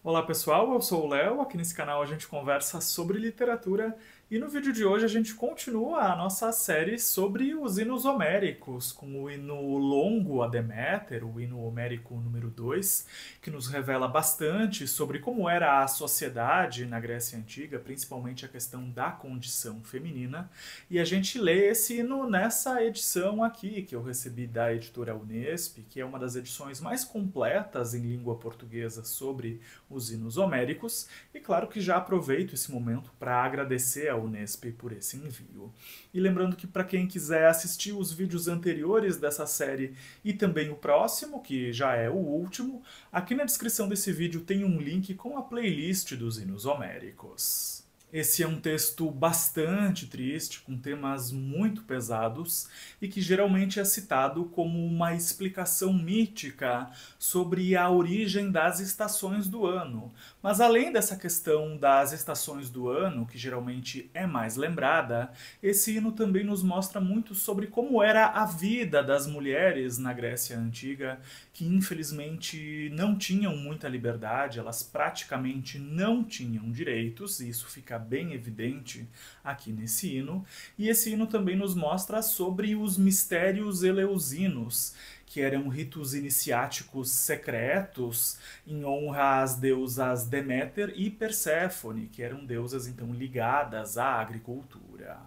Olá pessoal, eu sou o Léo, aqui nesse canal a gente conversa sobre literatura e no vídeo de hoje a gente continua a nossa série sobre os hinos homéricos, com o hino longo a Deméter, o hino homérico número 2, que nos revela bastante sobre como era a sociedade na Grécia Antiga, principalmente a questão da condição feminina, e a gente lê esse hino nessa edição aqui, que eu recebi da editora Unesp, que é uma das edições mais completas em língua portuguesa sobre os hinos homéricos, e claro que já aproveito esse momento para agradecer a Unesp por esse envio. E lembrando que para quem quiser assistir os vídeos anteriores dessa série e também o próximo, que já é o último, aqui na descrição desse vídeo tem um link com a playlist dos hinos homéricos. Esse é um texto bastante triste, com temas muito pesados, e que geralmente é citado como uma explicação mítica sobre a origem das estações do ano. Mas além dessa questão das estações do ano, que geralmente é mais lembrada, esse hino também nos mostra muito sobre como era a vida das mulheres na Grécia Antiga, que infelizmente não tinham muita liberdade, elas praticamente não tinham direitos, e isso fica bem evidente aqui nesse hino. E esse hino também nos mostra sobre os mistérios eleusinos, que eram ritos iniciáticos secretos em honra às deusas Deméter e Perséfone, que eram deusas então ligadas à agricultura.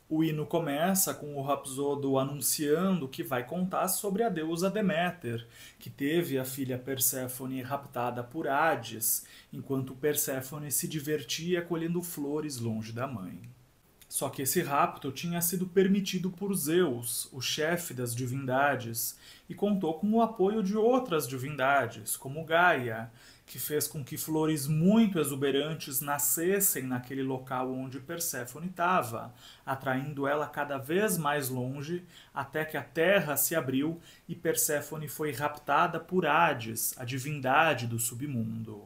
O hino começa com o rapsodo anunciando que vai contar sobre a deusa Deméter, que teve a filha Perséfone raptada por Hades, enquanto Perséfone se divertia colhendo flores longe da mãe. Só que esse rapto tinha sido permitido por Zeus, o chefe das divindades, e contou com o apoio de outras divindades, como Gaia, que fez com que flores muito exuberantes nascessem naquele local onde Perséfone estava, atraindo ela cada vez mais longe, até que a terra se abriu e Perséfone foi raptada por Hades, a divindade do submundo.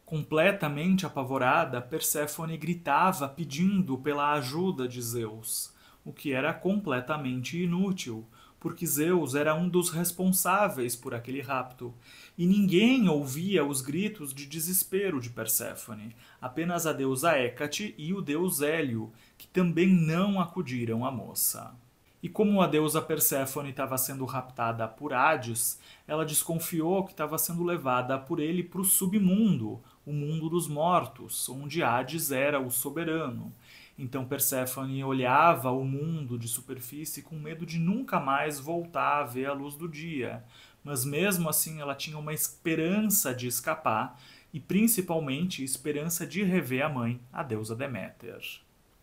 Completamente apavorada, Perséfone gritava pedindo pela ajuda de Zeus, o que era completamente inútil, porque Zeus era um dos responsáveis por aquele rapto, e ninguém ouvia os gritos de desespero de Perséfone, apenas a deusa Hécate e o deus Hélio, que também não acudiram à moça. E como a deusa Perséfone estava sendo raptada por Hades, ela desconfiou que estava sendo levada por ele para o submundo, o mundo dos mortos, onde Hades era o soberano. Então Perséfone olhava o mundo de superfície com medo de nunca mais voltar a ver a luz do dia. Mas mesmo assim ela tinha uma esperança de escapar e principalmente esperança de rever a mãe, a deusa Deméter.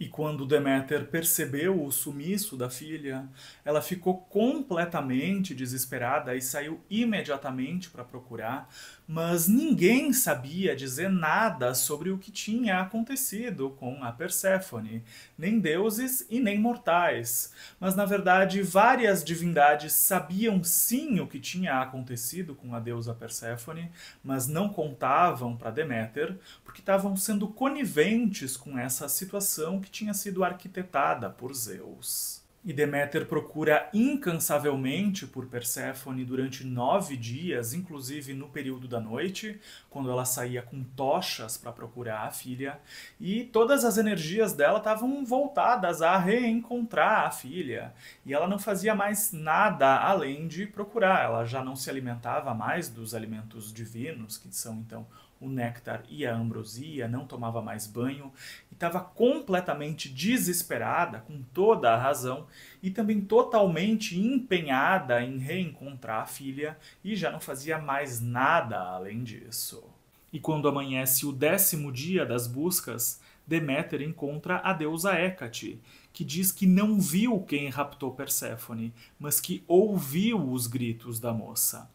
E quando Deméter percebeu o sumiço da filha, ela ficou completamente desesperada e saiu imediatamente para procurar, mas ninguém sabia dizer nada sobre o que tinha acontecido com a Perséfone, nem deuses e nem mortais. Mas na verdade, várias divindades sabiam sim o que tinha acontecido com a deusa Perséfone, mas não contavam para Deméter, porque estavam sendo coniventes com essa situação que tinha sido arquitetada por Zeus. E Deméter procura incansavelmente por Perséfone durante 9 dias, inclusive no período da noite, quando ela saía com tochas para procurar a filha, e todas as energias dela estavam voltadas a reencontrar a filha, e ela não fazia mais nada além de procurar, ela já não se alimentava mais dos alimentos divinos, que são então o néctar e a ambrosia, não tomava mais banho, e estava completamente desesperada, com toda a razão, e também totalmente empenhada em reencontrar a filha, e já não fazia mais nada além disso. E quando amanhece o 10º dia das buscas, Deméter encontra a deusa Hécate, que diz que não viu quem raptou Perséfone, mas que ouviu os gritos da moça.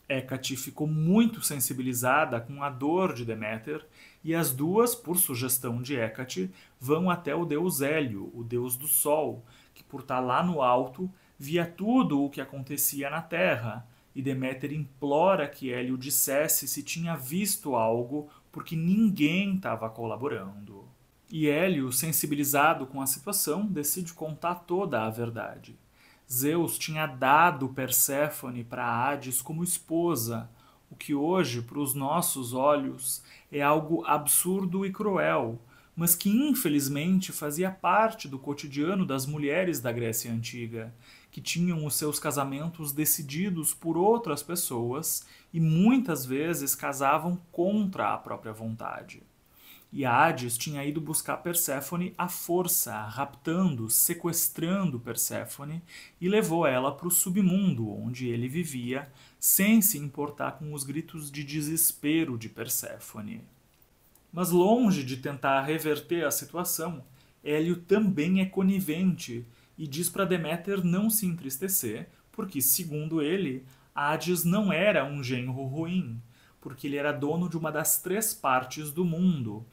Hécate ficou muito sensibilizada com a dor de Deméter e as duas, por sugestão de Hécate, vão até o deus Hélio, o deus do sol, que por estar lá no alto via tudo o que acontecia na terra, e Deméter implora que Hélio dissesse se tinha visto algo, porque ninguém estava colaborando. E Hélio, sensibilizado com a situação, decide contar toda a verdade. Zeus tinha dado Perséfone para Hades como esposa, o que hoje, para os nossos olhos, é algo absurdo e cruel, mas que infelizmente fazia parte do cotidiano das mulheres da Grécia Antiga, que tinham os seus casamentos decididos por outras pessoas e muitas vezes casavam contra a própria vontade. E Hades tinha ido buscar Perséfone à força, raptando, sequestrando Perséfone e levou ela para o submundo, onde ele vivia, sem se importar com os gritos de desespero de Perséfone. Mas longe de tentar reverter a situação, Hélio também é conivente e diz para Deméter não se entristecer, porque, segundo ele, Hades não era um genro ruim, porque ele era dono de uma das 3 partes do mundo.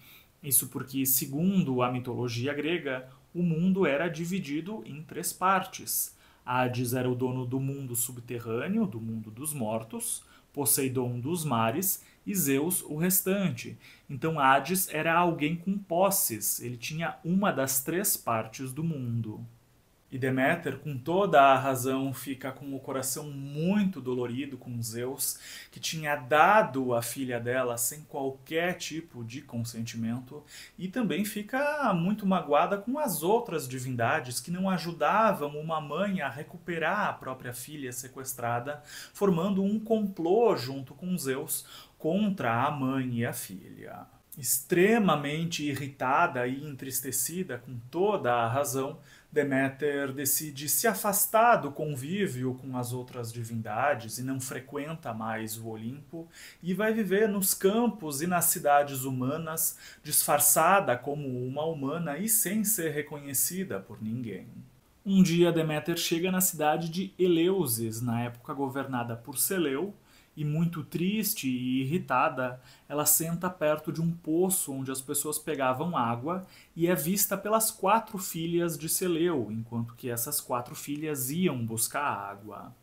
Isso porque, segundo a mitologia grega, o mundo era dividido em 3 partes. Hades era o dono do mundo subterrâneo, do mundo dos mortos, Poseidon dos mares e Zeus o restante. Então Hades era alguém com posses, ele tinha uma das 3 partes do mundo. E Deméter, com toda a razão, fica com o coração muito dolorido com Zeus, que tinha dado a filha dela sem qualquer tipo de consentimento, e também fica muito magoada com as outras divindades que não ajudavam uma mãe a recuperar a própria filha sequestrada, formando um complô junto com Zeus contra a mãe e a filha. Extremamente irritada e entristecida com toda a razão, Deméter decide se afastar do convívio com as outras divindades e não frequenta mais o Olimpo e vai viver nos campos e nas cidades humanas, disfarçada como uma humana e sem ser reconhecida por ninguém. Um dia Deméter chega na cidade de Eleusis, na época governada por Seleu, e muito triste e irritada, ela senta perto de um poço onde as pessoas pegavam água e é vista pelas 4 filhas de Seleu, enquanto que essas 4 filhas iam buscar água.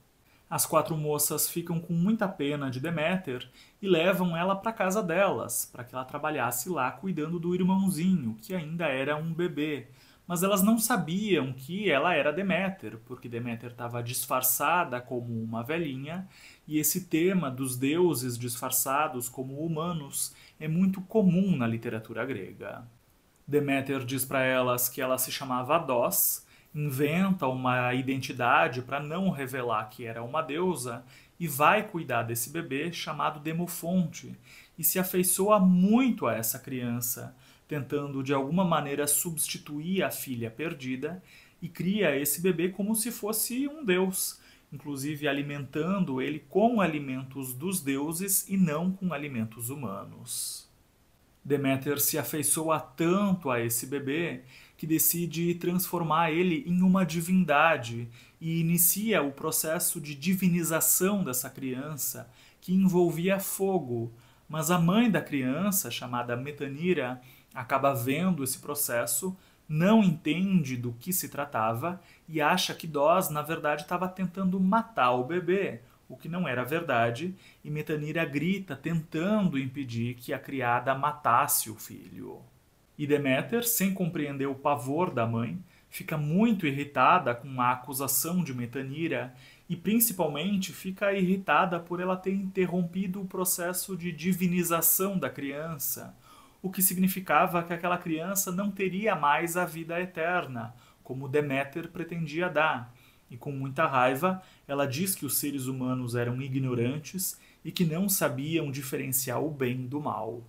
As 4 moças ficam com muita pena de Deméter e levam ela para casa delas, para que ela trabalhasse lá cuidando do irmãozinho, que ainda era um bebê. Mas elas não sabiam que ela era Deméter, porque Deméter estava disfarçada como uma velhinha, e esse tema dos deuses disfarçados como humanos é muito comum na literatura grega. Deméter diz para elas que ela se chamava Dós, inventa uma identidade para não revelar que era uma deusa e vai cuidar desse bebê chamado Demofonte e se afeiçoa muito a essa criança, tentando de alguma maneira substituir a filha perdida e cria esse bebê como se fosse um deus, inclusive alimentando ele com alimentos dos deuses e não com alimentos humanos. Deméter se afeiçoa tanto a esse bebê que decide transformar ele em uma divindade e inicia o processo de divinização dessa criança, que envolvia fogo, mas a mãe da criança, chamada Metanira, acaba vendo esse processo, não entende do que se tratava e acha que Dós, na verdade, estava tentando matar o bebê, o que não era verdade, e Metanira grita tentando impedir que a criada matasse o filho. E Deméter, sem compreender o pavor da mãe, fica muito irritada com a acusação de Metanira e principalmente fica irritada por ela ter interrompido o processo de divinização da criança, o que significava que aquela criança não teria mais a vida eterna, como Deméter pretendia dar. E com muita raiva, ela diz que os seres humanos eram ignorantes e que não sabiam diferenciar o bem do mal.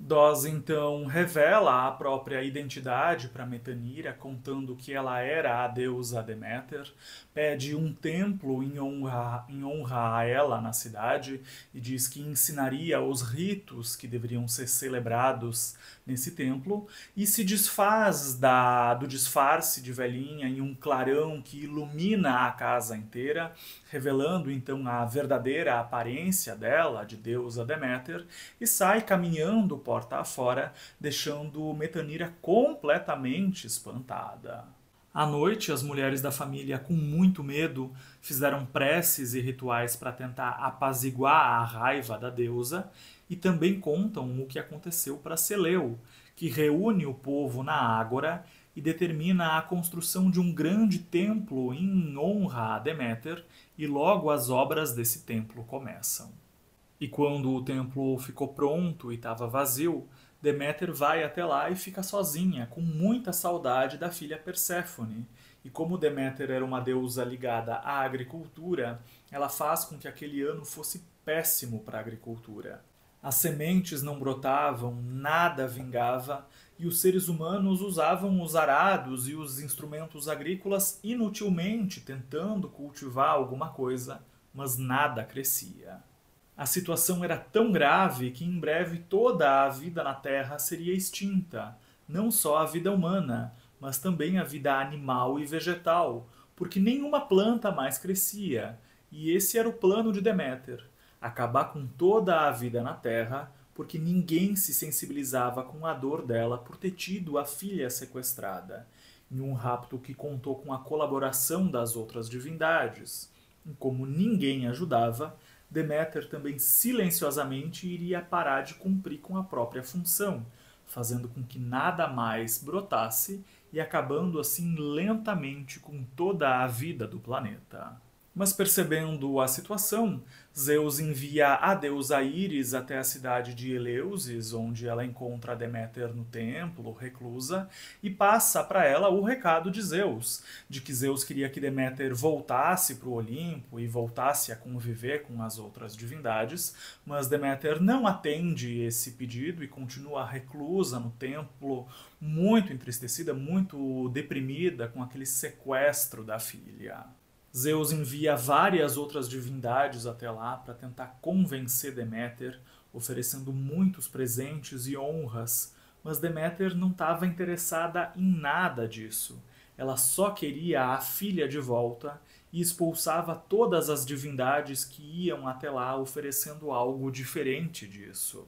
Dós então revela a própria identidade para Metanira, contando que ela era a deusa Deméter, pede um templo em honra a ela na cidade e diz que ensinaria os ritos que deveriam ser celebrados nesse templo e se desfaz do disfarce de velhinha em um clarão que ilumina a casa inteira, revelando então a verdadeira aparência dela, de deusa Deméter, e sai caminhando porta afora, deixando Metanira completamente espantada. À noite, as mulheres da família, com muito medo, fizeram preces e rituais para tentar apaziguar a raiva da deusa e também contam o que aconteceu para Seleu, que reúne o povo na Ágora e determina a construção de um grande templo em honra a Deméter, e logo as obras desse templo começam. E quando o templo ficou pronto e estava vazio, Deméter vai até lá e fica sozinha, com muita saudade da filha Perséfone. E como Deméter era uma deusa ligada à agricultura, ela faz com que aquele ano fosse péssimo para a agricultura. As sementes não brotavam, nada vingava, e os seres humanos usavam os arados e os instrumentos agrícolas inutilmente, tentando cultivar alguma coisa, mas nada crescia. A situação era tão grave que em breve toda a vida na Terra seria extinta, não só a vida humana, mas também a vida animal e vegetal, porque nenhuma planta mais crescia, e esse era o plano de Deméter: acabar com toda a vida na Terra, porque ninguém se sensibilizava com a dor dela por ter tido a filha sequestrada, em um rapto que contou com a colaboração das outras divindades. E como ninguém ajudava, Deméter também silenciosamente iria parar de cumprir com a própria função, fazendo com que nada mais brotasse e acabando assim lentamente com toda a vida do planeta. Mas percebendo a situação, Zeus envia a deusa Íris até a cidade de Eleusis, onde ela encontra Deméter no templo, reclusa, e passa para ela o recado de Zeus, de que Zeus queria que Deméter voltasse para o Olimpo e voltasse a conviver com as outras divindades, mas Deméter não atende esse pedido e continua reclusa no templo, muito entristecida, muito deprimida com aquele sequestro da filha. Zeus envia várias outras divindades até lá para tentar convencer Deméter, oferecendo muitos presentes e honras, mas Deméter não estava interessada em nada disso. Ela só queria a filha de volta e expulsava todas as divindades que iam até lá oferecendo algo diferente disso.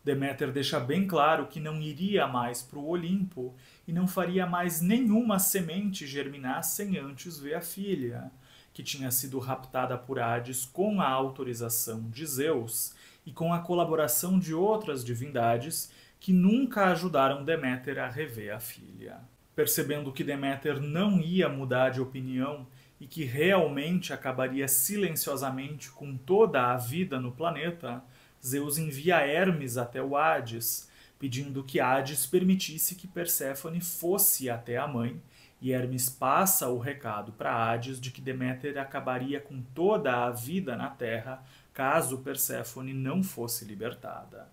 Deméter deixa bem claro que não iria mais para o Olimpo e não faria mais nenhuma semente germinar sem antes ver a filha, que tinha sido raptada por Hades com a autorização de Zeus e com a colaboração de outras divindades que nunca ajudaram Deméter a rever a filha. Percebendo que Deméter não ia mudar de opinião e que realmente acabaria silenciosamente com toda a vida no planeta, Zeus envia Hermes até o Hades, pedindo que Hades permitisse que Perséfone fosse até a mãe, e Hermes passa o recado para Hades de que Deméter acabaria com toda a vida na Terra caso Perséfone não fosse libertada.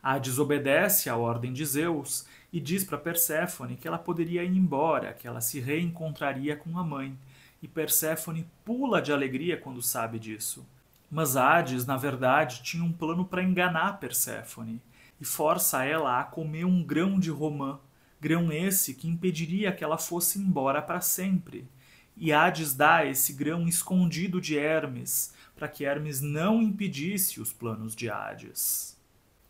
Hades obedece à ordem de Zeus e diz para Perséfone que ela poderia ir embora, que ela se reencontraria com a mãe, e Perséfone pula de alegria quando sabe disso. Mas Hades, na verdade, tinha um plano para enganar Perséfone e força ela a comer um grão de romã, grão esse que impediria que ela fosse embora para sempre. E Hades dá esse grão escondido de Hermes, para que Hermes não impedisse os planos de Hades.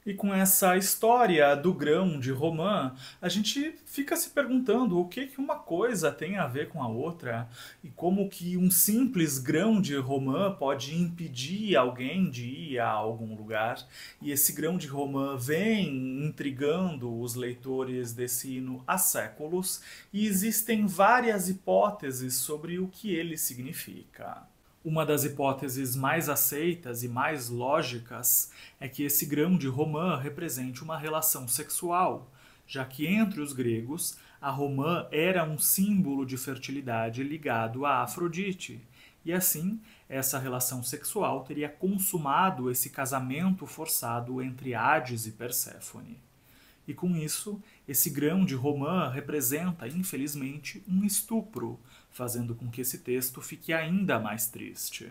E com essa história do grão de romã, a gente fica se perguntando o que uma coisa tem a ver com a outra e como que um simples grão de romã pode impedir alguém de ir a algum lugar. E esse grão de romã vem intrigando os leitores desse hino há séculos e existem várias hipóteses sobre o que ele significa. Uma das hipóteses mais aceitas e mais lógicas é que esse grão de romã represente uma relação sexual, já que entre os gregos a romã era um símbolo de fertilidade ligado a Afrodite, e assim essa relação sexual teria consumado esse casamento forçado entre Hades e Perséfone. E com isso, esse grão de romã representa, infelizmente, um estupro, fazendo com que esse texto fique ainda mais triste.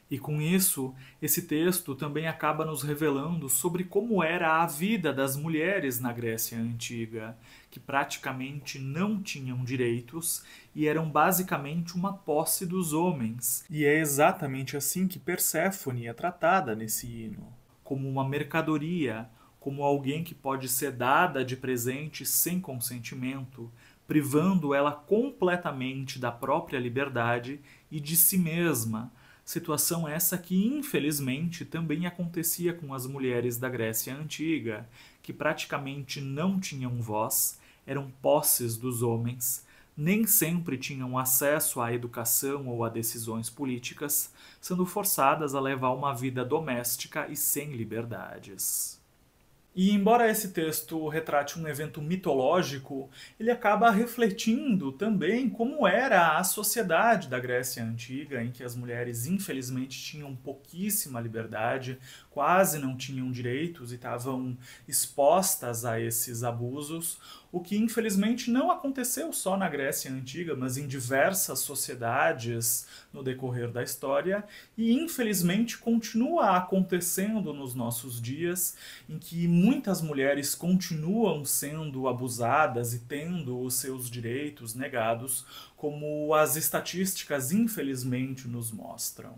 E com isso, esse texto também acaba nos revelando sobre como era a vida das mulheres na Grécia Antiga, que praticamente não tinham direitos e eram basicamente uma posse dos homens. E é exatamente assim que Perséfone é tratada nesse hino, como uma mercadoria, como alguém que pode ser dada de presente sem consentimento, privando ela completamente da própria liberdade e de si mesma, situação essa que infelizmente também acontecia com as mulheres da Grécia Antiga, que praticamente não tinham voz, eram posses dos homens, nem sempre tinham acesso à educação ou a decisões políticas, sendo forçadas a levar uma vida doméstica e sem liberdades. E embora esse texto retrate um evento mitológico, ele acaba refletindo também como era a sociedade da Grécia Antiga, em que as mulheres infelizmente tinham pouquíssima liberdade, quase não tinham direitos e estavam expostas a esses abusos, o que infelizmente não aconteceu só na Grécia Antiga, mas em diversas sociedades no decorrer da história, e infelizmente continua acontecendo nos nossos dias, em que muitas mulheres continuam sendo abusadas e tendo os seus direitos negados, como as estatísticas infelizmente nos mostram.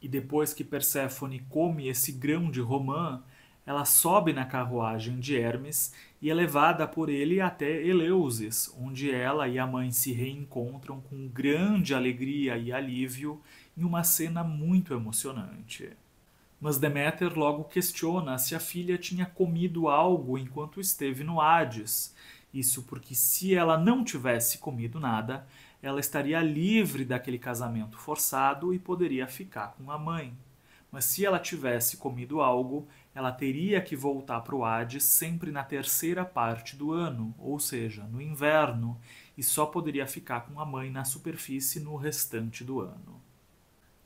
E depois que Perséfone come esse grão de romã, ela sobe na carruagem de Hermes e é levada por ele até Eleusis, onde ela e a mãe se reencontram com grande alegria e alívio em uma cena muito emocionante. Mas Deméter logo questiona se a filha tinha comido algo enquanto esteve no Hades. Isso porque se ela não tivesse comido nada, ela estaria livre daquele casamento forçado e poderia ficar com a mãe. Mas se ela tivesse comido algo, ela teria que voltar para o Hades sempre na terceira parte do ano, ou seja, no inverno, e só poderia ficar com a mãe na superfície no restante do ano.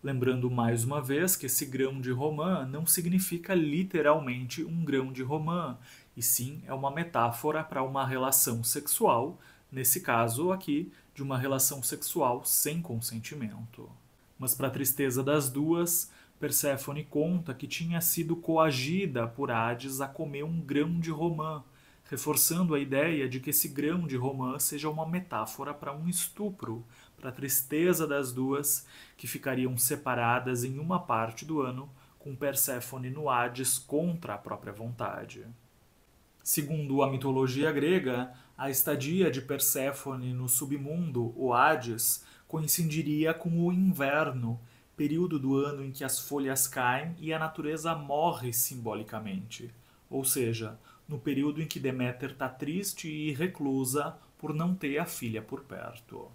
Lembrando mais uma vez que esse grão de romã não significa literalmente um grão de romã, e sim é uma metáfora para uma relação sexual, nesse caso aqui, de uma relação sexual sem consentimento. Mas para a tristeza das duas, Perséfone conta que tinha sido coagida por Hades a comer um grão de romã, reforçando a ideia de que esse grão de romã seja uma metáfora para um estupro, para a tristeza das duas, que ficariam separadas em uma parte do ano, com Perséfone no Hades contra a própria vontade. Segundo a mitologia grega, a estadia de Perséfone no submundo, o Hades, coincidiria com o inverno, período do ano em que as folhas caem e a natureza morre simbolicamente, ou seja, no período em que Deméter está triste e reclusa por não ter a filha por perto.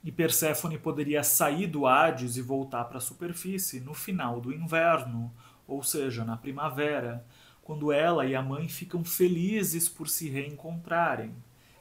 E Perséfone poderia sair do Hades e voltar para a superfície no final do inverno, ou seja, na primavera, quando ela e a mãe ficam felizes por se reencontrarem.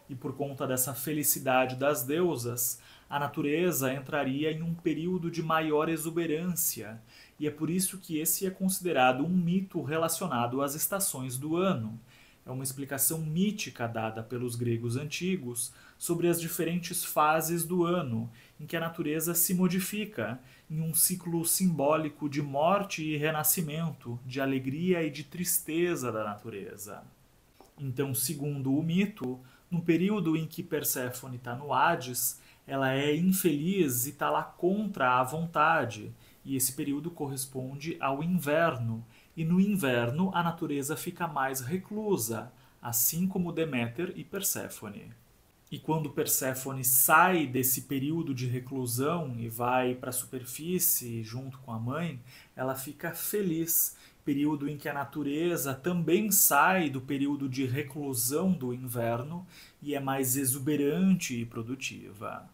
E por conta dessa felicidade das deusas, a natureza entraria em um período de maior exuberância, e é por isso que esse é considerado um mito relacionado às estações do ano. É uma explicação mítica dada pelos gregos antigos sobre as diferentes fases do ano, em que a natureza se modifica em um ciclo simbólico de morte e renascimento, de alegria e de tristeza da natureza. Então, segundo o mito, no período em que Perséfone está no Hades, ela é infeliz e está lá contra a vontade, e esse período corresponde ao inverno, e no inverno a natureza fica mais reclusa, assim como Deméter e Perséfone. E quando Perséfone sai desse período de reclusão e vai para a superfície junto com a mãe, ela fica feliz, período em que a natureza também sai do período de reclusão do inverno e é mais exuberante e produtiva.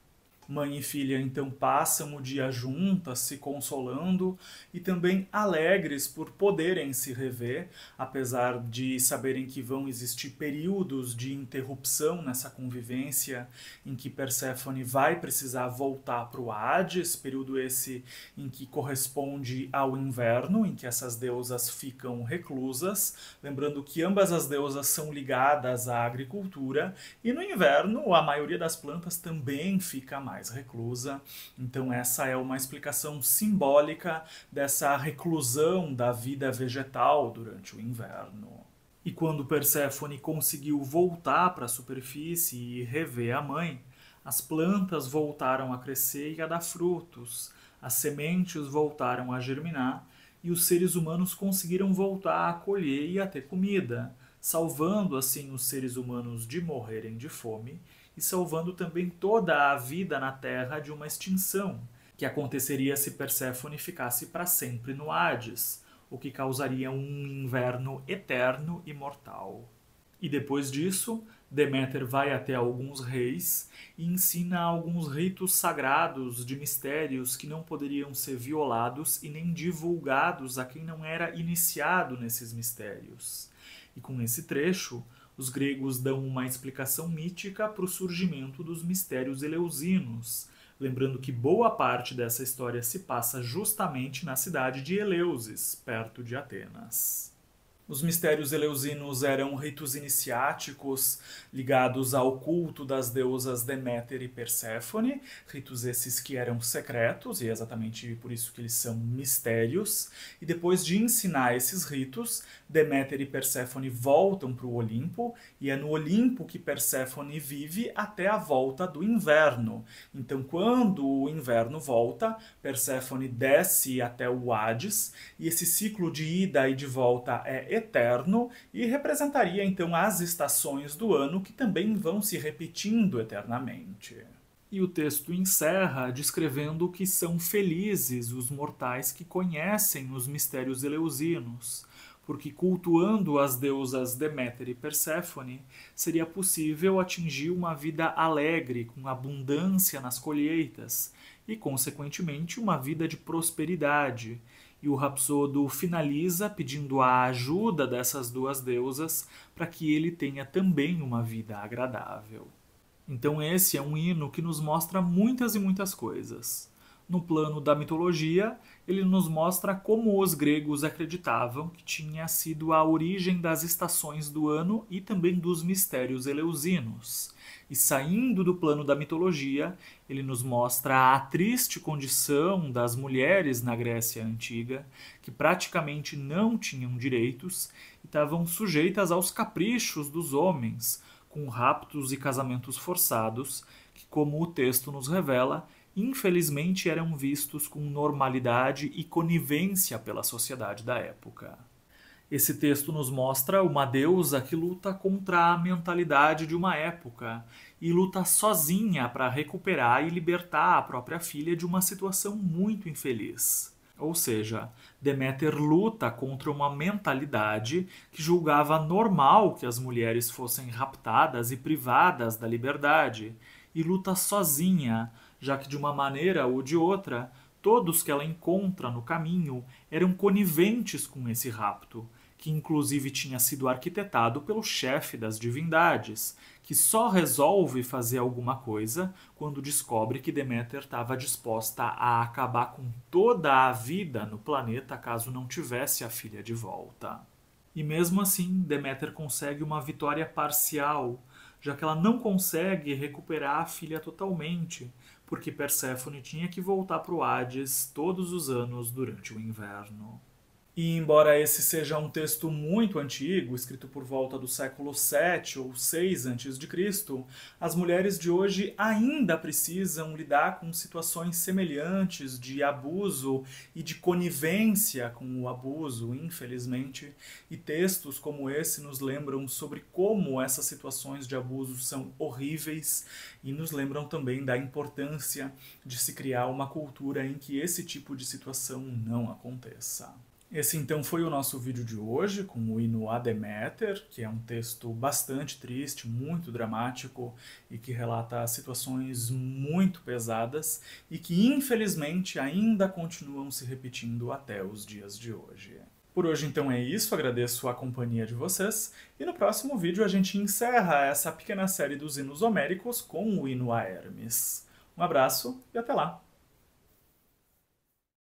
Mãe e filha então passam o dia juntas, se consolando e também alegres por poderem se rever, apesar de saberem que vão existir períodos de interrupção nessa convivência, em que Perséfone vai precisar voltar para o Hades, período esse em que corresponde ao inverno, em que essas deusas ficam reclusas, lembrando que ambas as deusas são ligadas à agricultura, e no inverno a maioria das plantas também fica mais reclusa, então essa é uma explicação simbólica dessa reclusão da vida vegetal durante o inverno. E quando Perséfone conseguiu voltar para a superfície e rever a mãe, as plantas voltaram a crescer e a dar frutos, as sementes voltaram a germinar e os seres humanos conseguiram voltar a colher e a ter comida, salvando assim os seres humanos de morrerem de fome e salvando também toda a vida na Terra de uma extinção, que aconteceria se Perséfone ficasse para sempre no Hades, o que causaria um inverno eterno e mortal. E depois disso, Deméter vai até alguns reis e ensina alguns ritos sagrados de mistérios que não poderiam ser violados e nem divulgados a quem não era iniciado nesses mistérios. E com esse trecho, os gregos dão uma explicação mítica para o surgimento dos mistérios eleusinos, lembrando que boa parte dessa história se passa justamente na cidade de Eleusis, perto de Atenas. Os mistérios eleusinos eram ritos iniciáticos ligados ao culto das deusas Deméter e Perséfone, ritos esses que eram secretos, e é exatamente por isso que eles são mistérios. E depois de ensinar esses ritos, Deméter e Perséfone voltam para o Olimpo, e é no Olimpo que Perséfone vive até a volta do inverno. Então, quando o inverno volta, Perséfone desce até o Hades, e esse ciclo de ida e de volta é eterno e representaria então as estações do ano que também vão se repetindo eternamente. E o texto encerra descrevendo que são felizes os mortais que conhecem os mistérios eleusinos, porque cultuando as deusas Deméter e Perséfone, seria possível atingir uma vida alegre, com abundância nas colheitas, e, consequentemente, uma vida de prosperidade. E o Rapsodo finaliza pedindo a ajuda dessas duas deusas para que ele tenha também uma vida agradável. Então esse é um hino que nos mostra muitas e muitas coisas. No plano da mitologia, ele nos mostra como os gregos acreditavam que tinha sido a origem das estações do ano e também dos mistérios eleusinos. E saindo do plano da mitologia, ele nos mostra a triste condição das mulheres na Grécia Antiga, que praticamente não tinham direitos e estavam sujeitas aos caprichos dos homens, com raptos e casamentos forçados, que, como o texto nos revela, infelizmente eram vistos com normalidade e conivência pela sociedade da época. Esse texto nos mostra uma deusa que luta contra a mentalidade de uma época e luta sozinha para recuperar e libertar a própria filha de uma situação muito infeliz. Ou seja, Deméter luta contra uma mentalidade que julgava normal que as mulheres fossem raptadas e privadas da liberdade, e luta sozinha, já que de uma maneira ou de outra, todos que ela encontra no caminho eram coniventes com esse rapto, que inclusive tinha sido arquitetado pelo chefe das divindades, que só resolve fazer alguma coisa quando descobre que Deméter estava disposta a acabar com toda a vida no planeta caso não tivesse a filha de volta. E mesmo assim, Deméter consegue uma vitória parcial, já que ela não consegue recuperar a filha totalmente, porque Perséfone tinha que voltar para o Hades todos os anos durante o inverno. E embora esse seja um texto muito antigo, escrito por volta do século VII ou VI a.C., as mulheres de hoje ainda precisam lidar com situações semelhantes de abuso e de conivência com o abuso, infelizmente, e textos como esse nos lembram sobre como essas situações de abuso são horríveis e nos lembram também da importância de se criar uma cultura em que esse tipo de situação não aconteça. Esse então foi o nosso vídeo de hoje com o hino a Deméter, que é um texto bastante triste, muito dramático e que relata situações muito pesadas e que infelizmente ainda continuam se repetindo até os dias de hoje. Por hoje então é isso, agradeço a companhia de vocês e no próximo vídeo a gente encerra essa pequena série dos hinos homéricos com o hino a Hermes. Um abraço e até lá!